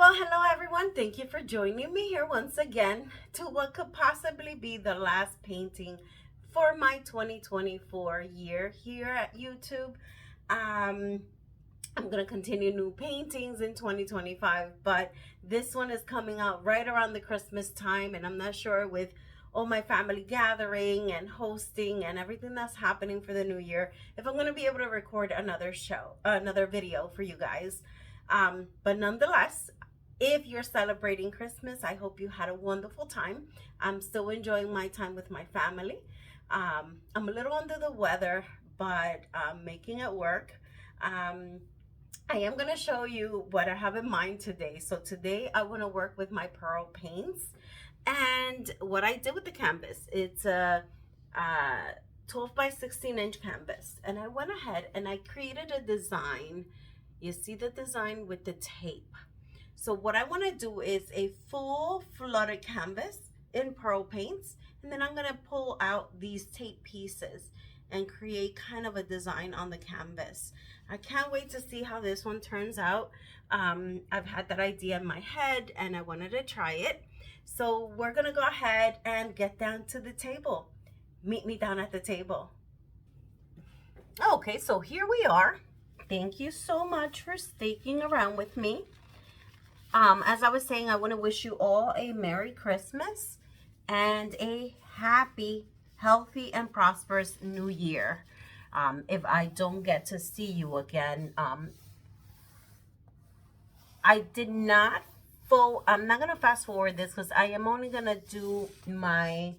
Well, hello everyone. Thank you for joining me here once again to what could possibly be the last painting for my 2024 year here at YouTube. Um, I'm going to continue new paintings in 2025, but this one is coming out right around the Christmas time, and I'm not sure with all my family gathering and hosting and everything that's happening for the new year if I'm going to be able to record another video for you guys. But nonetheless, if you're celebrating Christmas, I hope you had a wonderful time. I'm still enjoying my time with my family. I'm a little under the weather, but I'm making it work. I am going to show you what I have in mind today. So today I want to work with my pearl paints, and what I did with the canvas, it's a 12 by 16 inch canvas, and I went ahead and I created a design. You see the design with the tape. So what I want to do is a full flooded canvas in pearl paints, and then I'm going to pull out these tape pieces and create kind of a design on the canvas. I can't wait to see how this one turns out. I've had that idea in my head and I wanted to try it. So we're going to go ahead and get down to the table. Meet me down at the table. Okay, so here we are. Thank you so much for sticking around with me. As I was saying, I want to wish you all a Merry Christmas and a happy, healthy, and prosperous New Year. If I don't get to see you again, I did not I'm not going to fast forward this because I am only going to do my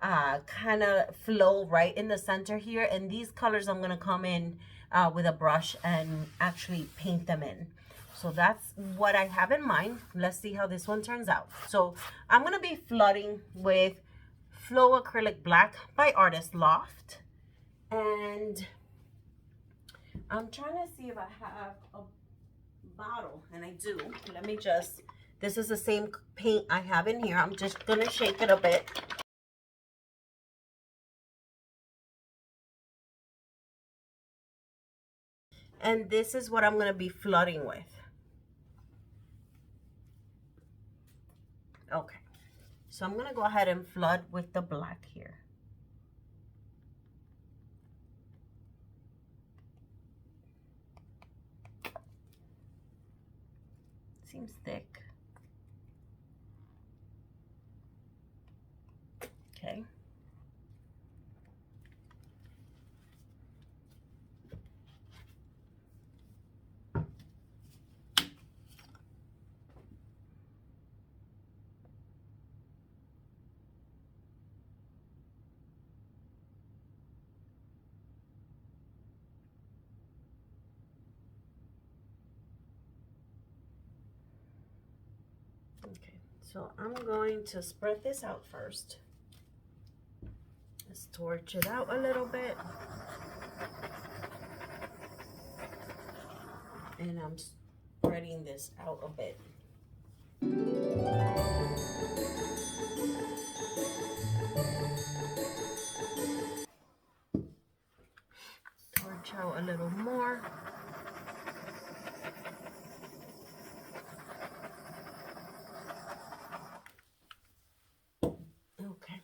kind of flow right in the center here. And these colors I'm going to come in with a brush and actually paint them in. So that's what I have in mind. Let's see how this one turns out. So I'm going to be flooding with Flow Acrylic Black by artist Loft. And I'm trying to see if I have a bottle, and I do. Let me just, this is the same paint I have in here. I'm just going to shake it a bit. And this is what I'm going to be flooding with. Okay, so I'm going to go ahead and flood with the black here. Seems thick. Okay. Okay, so I'm going to spread this out first. Let's torch it out a little bit. And I'm spreading this out a bit. Torch out a little more. Okay.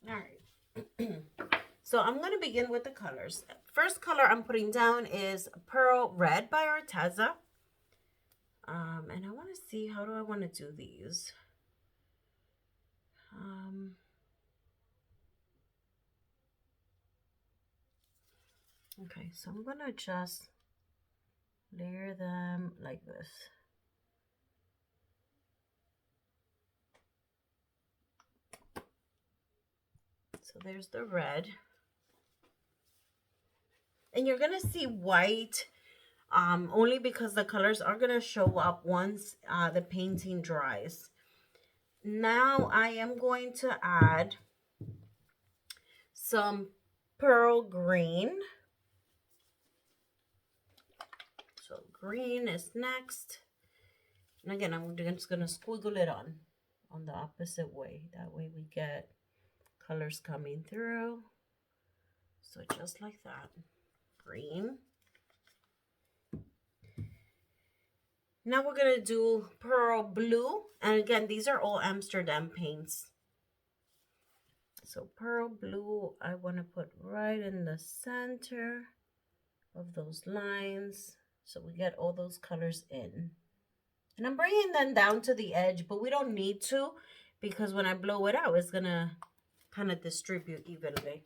All right. So I'm going to begin with the colors. First color I'm putting down is Pearl Red by Arteza. And I want to see, how do I want to do these? Okay, so I'm going to just layer them like this. So there's the red. And you're going to see white only because the colors are going to show up once the painting dries. Now I am going to add some pearl green. So green is next. And again, I'm just going to squiggle it on the opposite way. That way we get colors coming through. So just like that. Green. Now we're going to do pearl blue. And again, these are all Amsterdam paints. So pearl blue, I want to put right in the center of those lines. So we get all those colors in. And I'm bringing them down to the edge, but we don't need to because when I blow it out, it's going to kind of distribute evenly.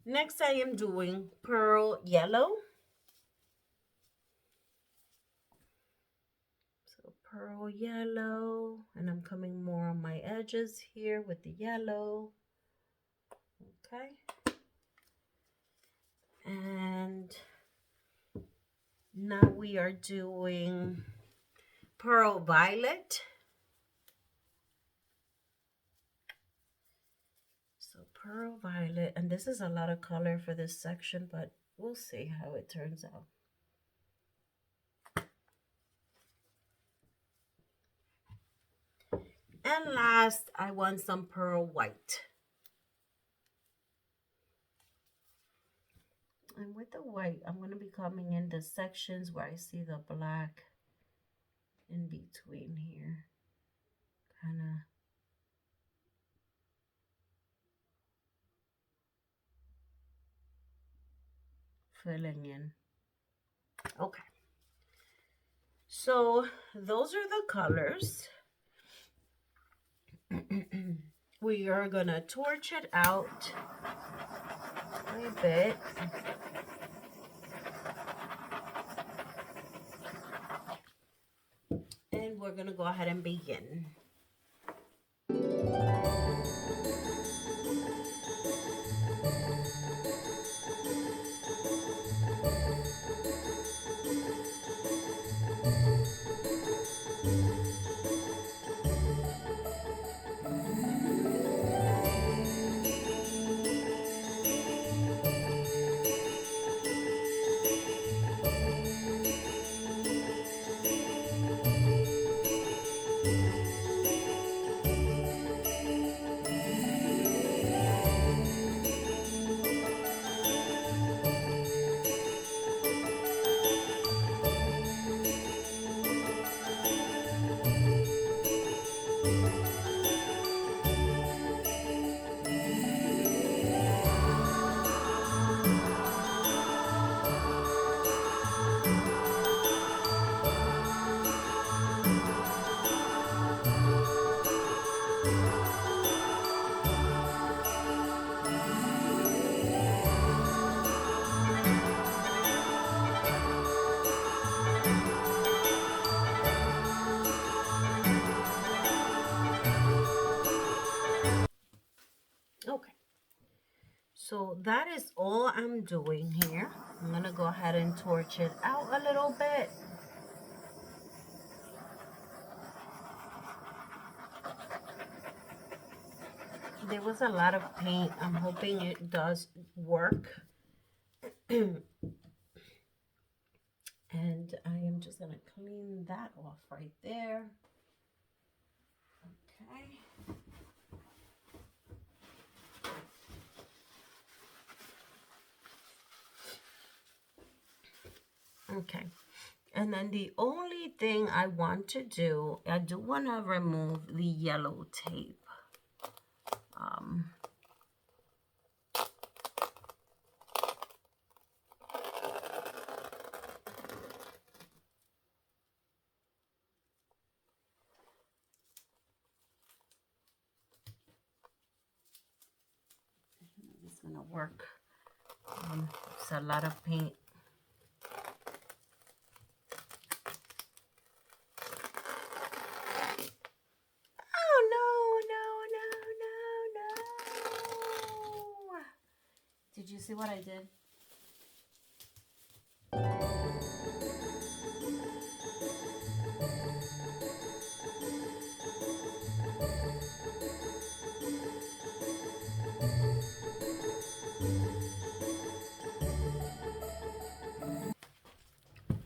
Next, I am doing pearl yellow. So pearl yellow, and I'm coming more on my edges here with the yellow. Okay. And now we are doing pearl violet. So pearl violet, and this is a lot of color for this section, but we'll see how it turns out. And last, I want some pearl white. And with the white, I'm going to be coming in the sections where I see the black in between here. Kind of filling in. Okay. So those are the colors. We are going to torch it out a bit. And we're going to go ahead and begin. Okay, so that is all I'm doing here. I'm going to go ahead and torch it out a little bit. There was a lot of paint. I'm hoping it does work. And I am just going to clean that off right there. Okay. Okay, and then the only thing I want to do, I do want to remove the yellow tape. It's going to work. It's a lot of paint. Did you see what I did?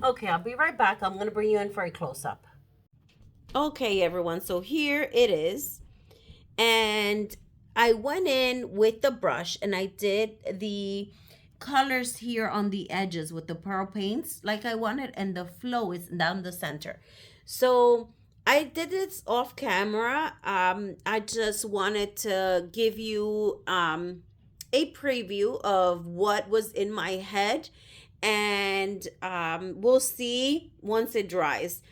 Okay, I'll be right back. I'm going to bring you in for a close-up. Okay, everyone. So here it is. And I went in with the brush and I did the colors here on the edges with the pearl paints like I wanted, and the flow is down the center. So I did this off camera. I just wanted to give you a preview of what was in my head, and we'll see once it dries.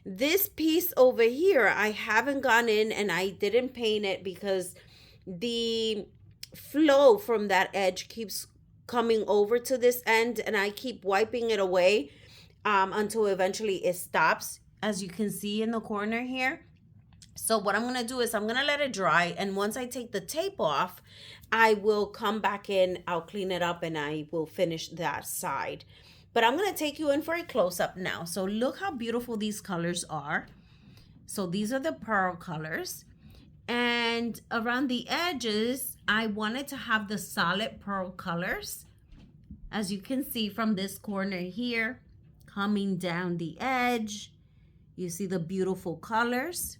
This piece over here, I haven't gone in and I didn't paint it because the flow from that edge keeps coming over to this end, and I keep wiping it away until eventually it stops, as you can see in the corner here. So what I'm going to do is I'm going to let it dry, and once I take the tape off, I will come back in, I'll clean it up, and I will finish that side. But I'm going to take you in for a close-up now. So look how beautiful these colors are. So these are the pearl colors. And around the edges, I wanted to have the solid pearl colors. As you can see from this corner here, coming down the edge, you see the beautiful colors.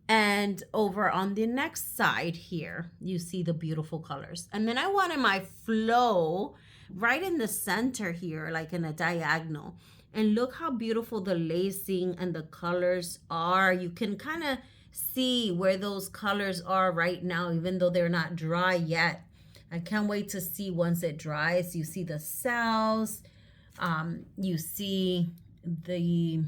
And over on the next side here, you see the beautiful colors. And then I wanted my flow right in the center here, like in a diagonal. And look how beautiful the lacing and the colors are. You can kind of see where those colors are right now, even though they're not dry yet. I can't wait to see once it dries. You see the cells, you see the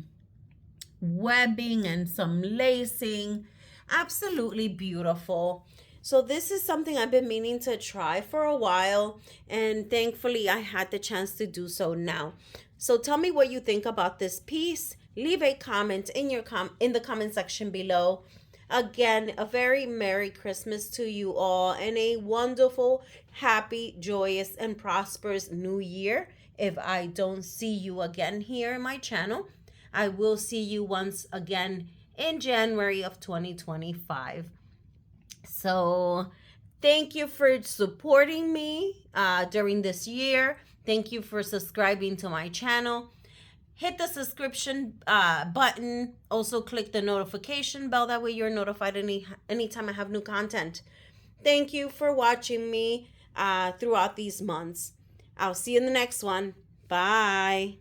webbing and some lacing. Absolutely beautiful. So this is something I've been meaning to try for a while, and thankfully I had the chance to do so now. So tell me what you think about this piece. Leave a comment in the comment section below. Again, a very Merry Christmas to you all, and a wonderful, happy, joyous, and prosperous New Year. If I don't see you again here in my channel, I will see you once again in January of 2025. So thank you for supporting me during this year. Thank you for subscribing to my channel. Hit the subscription button. Also click the notification bell. That way you're notified anytime I have new content. Thank you for watching me throughout these months. I'll see you in the next one. Bye.